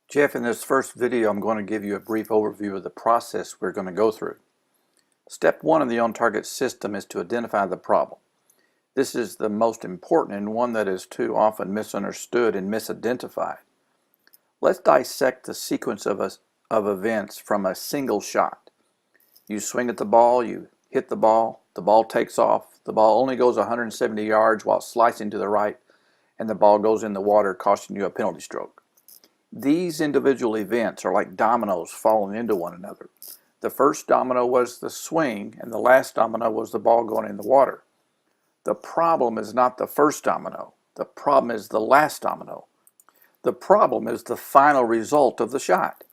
Jeff, in this first video, I'm going to give you a brief overview of the process we're going to go through. Step one of the OnTarget system is to identify the problem. This is the most important and one that is too often misunderstood and misidentified. Let's dissect the sequence of events from a single shot. You swing at the ball, you hit the ball takes off, the ball only goes 170 yards while slicing to the right, and the ball goes in the water, costing you a penalty stroke. These individual events are like dominoes falling into one another. The first domino was the swing, and the last domino was the ball going in the water. The problem is not the first domino. The problem is the last domino. The problem is the final result of the shot.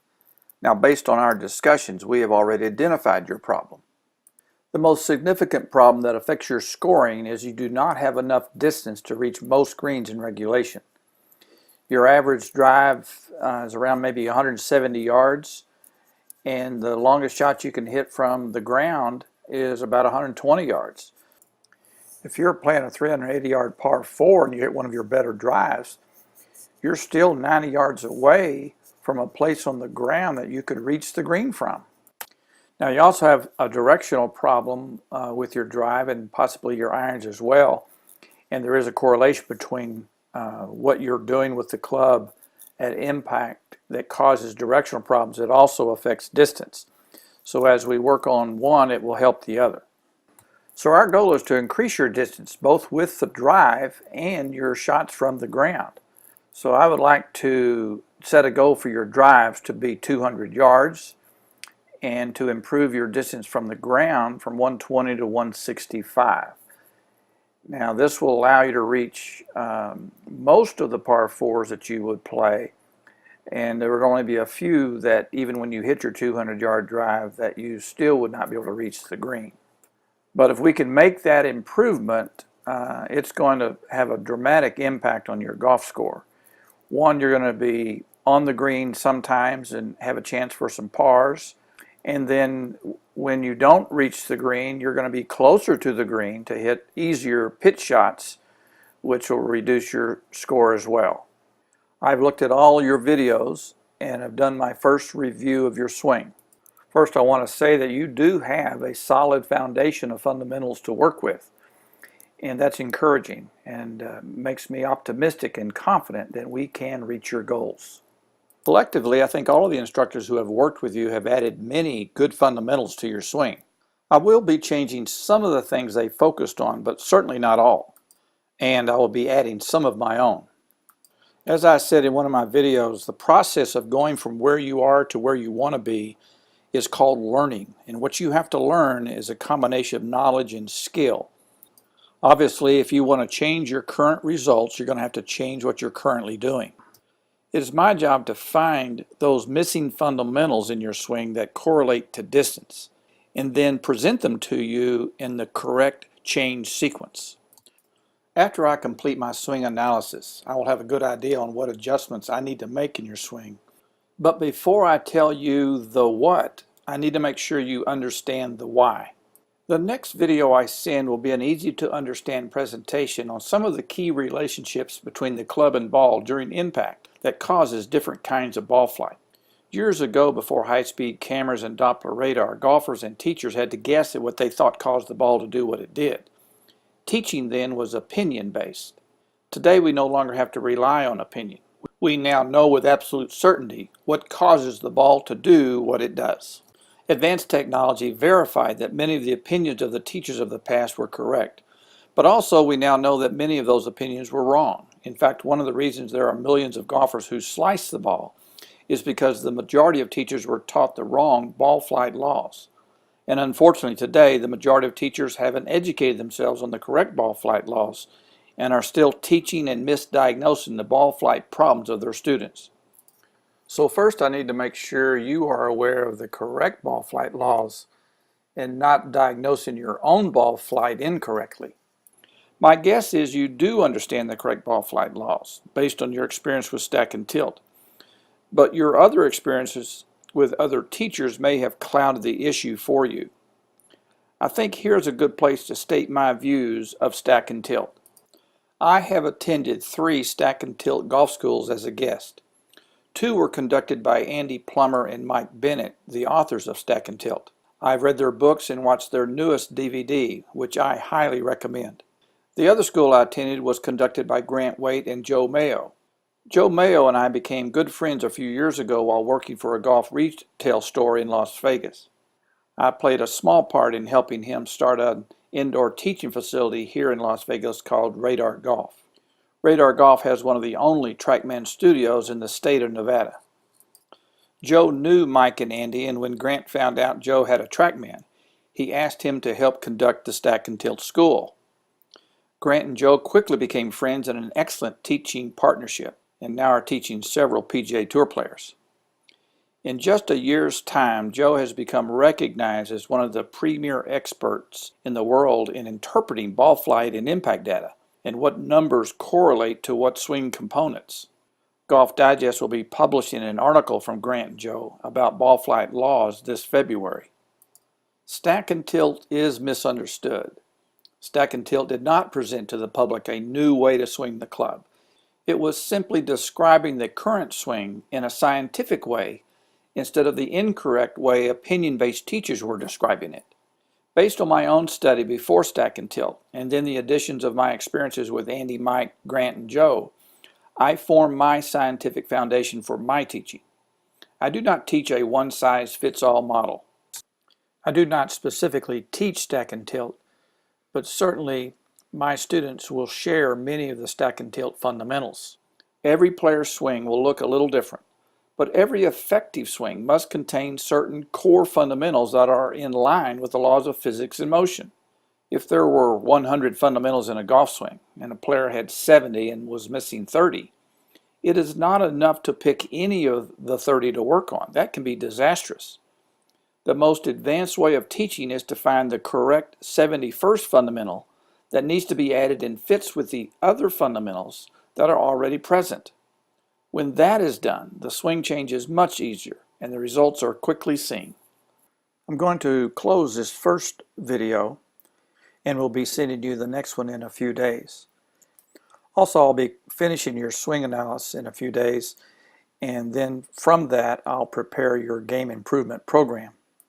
Now, based on our discussions, we have already identified your problem. The most significant problem that affects your scoring is you do not have enough distance to reach most greens in regulation. Your average drive is around maybe 170 yards, and the longest shot you can hit from the ground is about 120 yards. If you're playing a 380-yard par 4 and you hit one of your better drives, you're still 90 yards away from a place on the ground that you could reach the green from. Now, you also have a directional problem with your drive and possibly your irons as well, and there is a correlation between what you're doing with the club at impact that causes directional problems. It also affects distance. So as we work on one, it will help the other. So our goal is to increase your distance both with the drive and your shots from the ground. So I would like to set a goal for your drives to be 200 yards and to improve your distance from the ground from 120 to 165. Now, this will allow you to reach most of the par 4s that you would play, and there would only be a few that even when you hit your 200-yard drive that you still would not be able to reach the green. But if we can make that improvement, it's going to have a dramatic impact on your golf score. One, you're going to be on the green sometimes and have a chance for some pars, and then when you don't reach the green, you're going to be closer to the green to hit easier pitch shots, which will reduce your score as well. I've looked at all your videos and have done my first review of your swing. First, I want to say that you do have a solid foundation of fundamentals to work with, and that's encouraging and makes me optimistic and confident that we can reach your goals. Collectively, I think all of the instructors who have worked with you have added many good fundamentals to your swing. I will be changing some of the things they focused on, but certainly not all. And I will be adding some of my own. As I said in one of my videos, the process of going from where you are to where you want to be is called learning. And what you have to learn is a combination of knowledge and skill. Obviously, if you want to change your current results, you're going to have to change what you're currently doing. It is my job to find those missing fundamentals in your swing that correlate to distance and then present them to you in the correct change sequence. After I complete my swing analysis, I will have a good idea on what adjustments I need to make in your swing. But before I tell you the what, I need to make sure you understand the why. The next video I send will be an easy to understand presentation on some of the key relationships between the club and ball during impact that causes different kinds of ball flight. Years ago, before high-speed cameras and Doppler radar, golfers and teachers had to guess at what they thought caused the ball to do what it did. Teaching then was opinion-based. Today we no longer have to rely on opinion. We now know with absolute certainty what causes the ball to do what it does. Advanced technology verified that many of the opinions of the teachers of the past were correct, but also we now know that many of those opinions were wrong. In fact, one of the reasons there are millions of golfers who slice the ball is because the majority of teachers were taught the wrong ball flight laws. And unfortunately today, the majority of teachers haven't educated themselves on the correct ball flight laws and are still teaching and misdiagnosing the ball flight problems of their students. So first I need to make sure you are aware of the correct ball flight laws and not diagnosing your own ball flight incorrectly. My guess is you do understand the correct ball flight laws based on your experience with stack and tilt, but your other experiences with other teachers may have clouded the issue for you. I think here's a good place to state my views of stack and tilt. I have attended 3 stack and tilt golf schools as a guest. Two were conducted by Andy Plummer and Mike Bennett, the authors of Stack and Tilt. I've read their books and watched their newest DVD, which I highly recommend. The other school I attended was conducted by Grant Waite and Joe Mayo. Joe Mayo and I became good friends a few years ago while working for a golf retail store in Las Vegas. I played a small part in helping him start an indoor teaching facility here in Las Vegas called Radar Golf. Radar Golf has one of the only TrackMan studios in the state of Nevada. Joe knew Mike and Andy, and when Grant found out Joe had a TrackMan, he asked him to help conduct the Stack and Tilt school. Grant and Joe quickly became friends and an excellent teaching partnership, and now are teaching several PGA Tour players. In just a year's time, Joe has become recognized as one of the premier experts in the world in interpreting ball flight and impact data, and what numbers correlate to what swing components. Golf Digest will be publishing an article from Grant and Joe about ball flight laws this February. Stack and Tilt is misunderstood. Stack and Tilt did not present to the public a new way to swing the club. It was simply describing the current swing in a scientific way instead of the incorrect way opinion-based teachers were describing it. Based on my own study before Stack and Tilt, and then the additions of my experiences with Andy, Mike, Grant, and Joe, I formed my scientific foundation for my teaching. I do not teach a one-size-fits-all model. I do not specifically teach Stack and Tilt, but certainly my students will share many of the Stack and Tilt fundamentals. Every player's swing will look a little different, but every effective swing must contain certain core fundamentals that are in line with the laws of physics and motion. If there were 100 fundamentals in a golf swing and a player had 70 and was missing 30, it is not enough to pick any of the 30 to work on. That can be disastrous. The most advanced way of teaching is to find the correct 71st fundamental that needs to be added and fits with the other fundamentals that are already present. When that is done, the swing change is much easier and the results are quickly seen. I'm going to close this first video and we'll be sending you the next one in a few days. Also, I'll be finishing your swing analysis in a few days, and then from that I'll prepare your game improvement program.